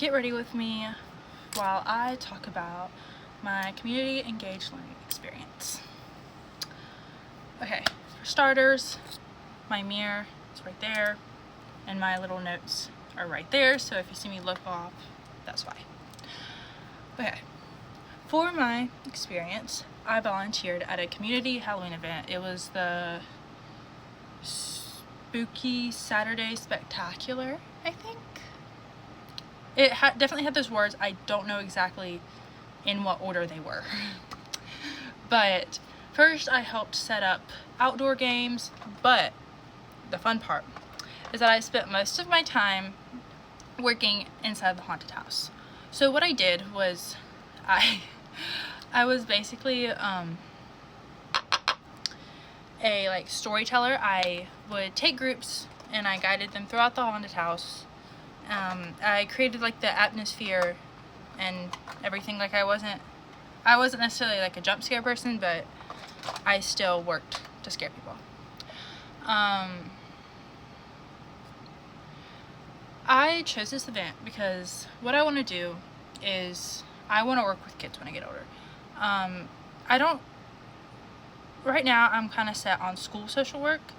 get ready with me while I talk about my community engaged learning experience. Okay, for starters, my mirror is right there and my little notes are right there, so if you see me look off, that's why. Okay, for my experience, I volunteered at a community Halloween event. It was the Spooky Saturday Spectacular, I think. It definitely had those words. I don't know exactly in what order they were. But first I helped set up outdoor games, but the fun part is that I spent most of my time working inside the haunted house. So what I did was I was basically a storyteller. I would take groups and I guided them throughout the haunted house. I created the atmosphere and everything. I wasn't necessarily a jump scare person, but I still worked to scare people. I chose this event because what I want to do is I want to work with kids when I get older. Right now I'm kind of set on school social work,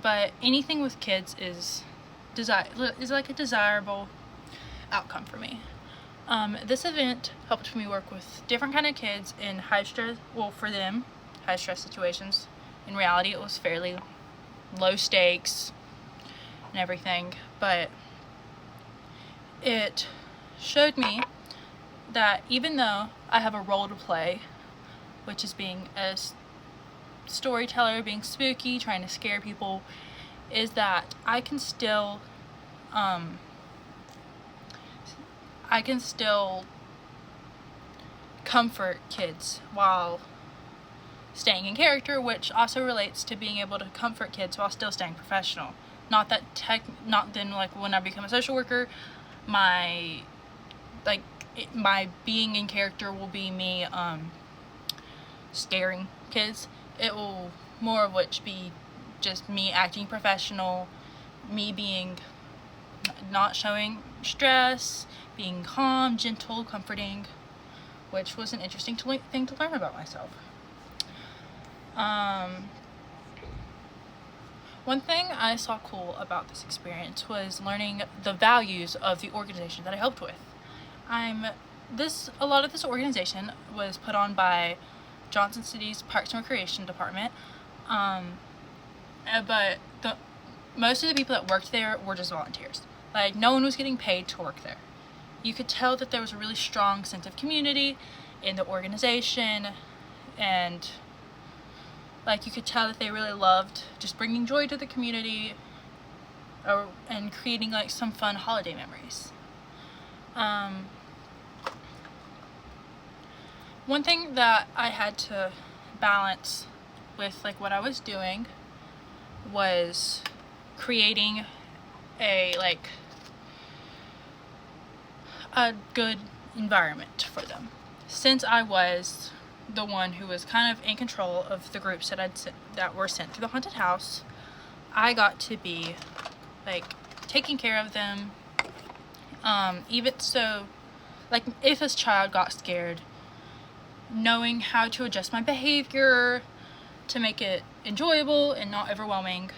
but anything with kids is a desirable outcome for me. This event helped me work with different kind of kids in high stress situations. In reality, it was fairly low stakes and everything, but it showed me that even though I have a role to play, which is being a storyteller, being spooky, trying to scare people, is that I can still comfort kids while staying in character, which also relates to being able to comfort kids while still staying professional. Not then when I become a social worker, my being in character will be me scaring kids. It will more of which be just me acting professional, me being not showing stress, being calm, gentle, comforting, which was an interesting thing to learn about myself. One thing I saw cool about this experience was learning the values of the organization that I helped with. A lot of this organization was put on by Johnson City's Parks and Recreation Department, but most of the people that worked there were just volunteers. No one was getting paid to work there. You could tell that there was a really strong sense of community in the organization, and you could tell that they really loved just bringing joy to the community and creating some fun holiday memories. One thing that I had to balance with what I was doing was creating a good environment for them. Since I was the one who was kind of in control of the groups that were sent to the haunted house, I got to be taking care of them. Even so, if a child got scared, knowing how to adjust my behavior to make it enjoyable and not overwhelming.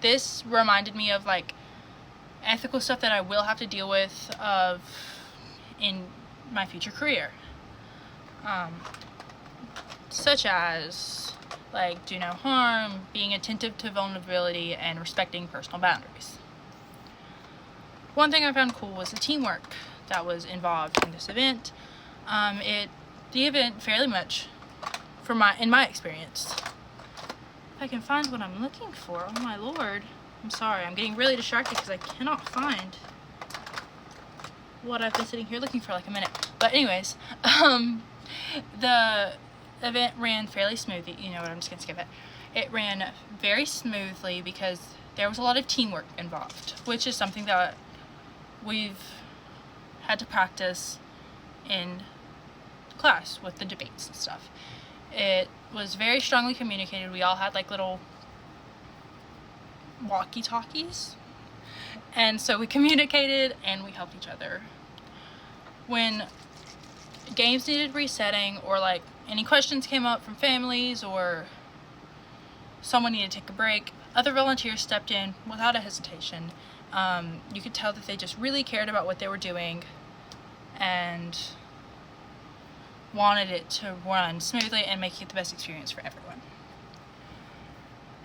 This reminded me of ethical stuff that I will have to deal with in my future career, such as do no harm, being attentive to vulnerability, and respecting personal boundaries. One thing I found cool was the teamwork that was involved in this event. The event fairly much, in my experience. If I can find what I'm looking for, oh my lord. I'm sorry, I'm getting really distracted because I cannot find what I've been sitting here looking for a minute. But anyways, the event ran fairly smoothly. You know what, I'm just gonna skip it. It ran very smoothly because there was a lot of teamwork involved, which is something that we've had to practice in class with the debates and stuff. It was very strongly communicated. We all had little walkie-talkies, and so we communicated and we helped each other when games needed resetting, or like any questions came up from families, or someone needed to take a break, other volunteers stepped in without a hesitation. You could tell that they just really cared about what they were doing and wanted it to run smoothly and make it the best experience for everyone.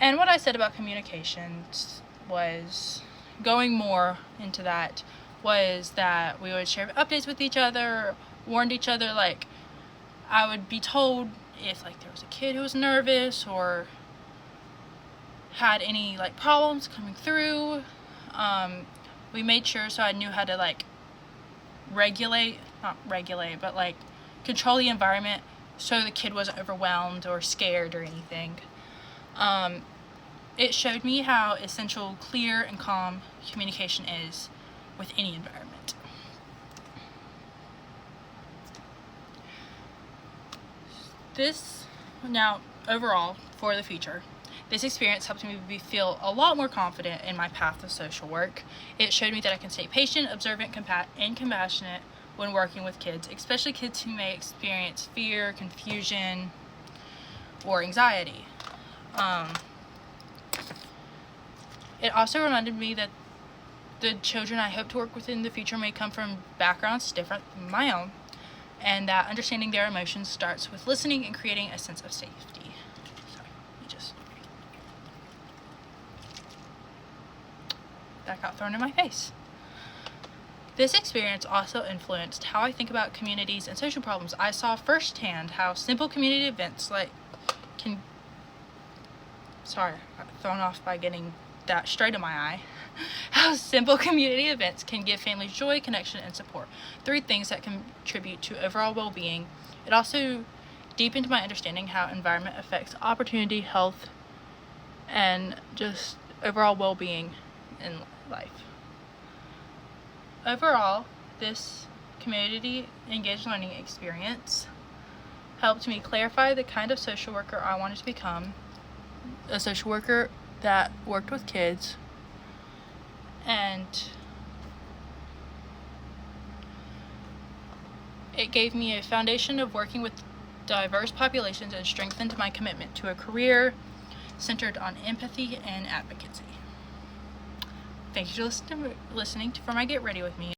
And what I said about communications was, going more into that, was that we would share updates with each other, warned each other. Like, I would be told if like there was a kid who was nervous or had any like problems coming through. We made sure so I knew how to like not regulate, but like control the environment so the kid wasn't overwhelmed or scared or anything. It showed me how essential clear and calm communication is with any environment. Now, overall, for the future, this experience helped me feel a lot more confident in my path of social work. It showed me that I can stay patient, observant, and compassionate when working with kids, especially kids who may experience fear, confusion, or anxiety. It also reminded me that the children I hope to work with in the future may come from backgrounds different from my own, and that understanding their emotions starts with listening and creating a sense of safety. Sorry, that got thrown in my face. This experience also influenced how I think about communities and social problems. I saw firsthand how simple community events sorry, I got thrown off by getting that straight in my eye. How simple community events can give families joy, connection, and support. 3 things that contribute to overall well-being. It also deepened my understanding how environment affects opportunity, health, and just overall well-being in life. Overall, this community engaged learning experience helped me clarify the kind of social worker I wanted to become, a social worker that worked with kids, and it gave me a foundation of working with diverse populations and strengthened my commitment to a career centered on empathy and advocacy. Thank you for listening for my Get Ready With Me.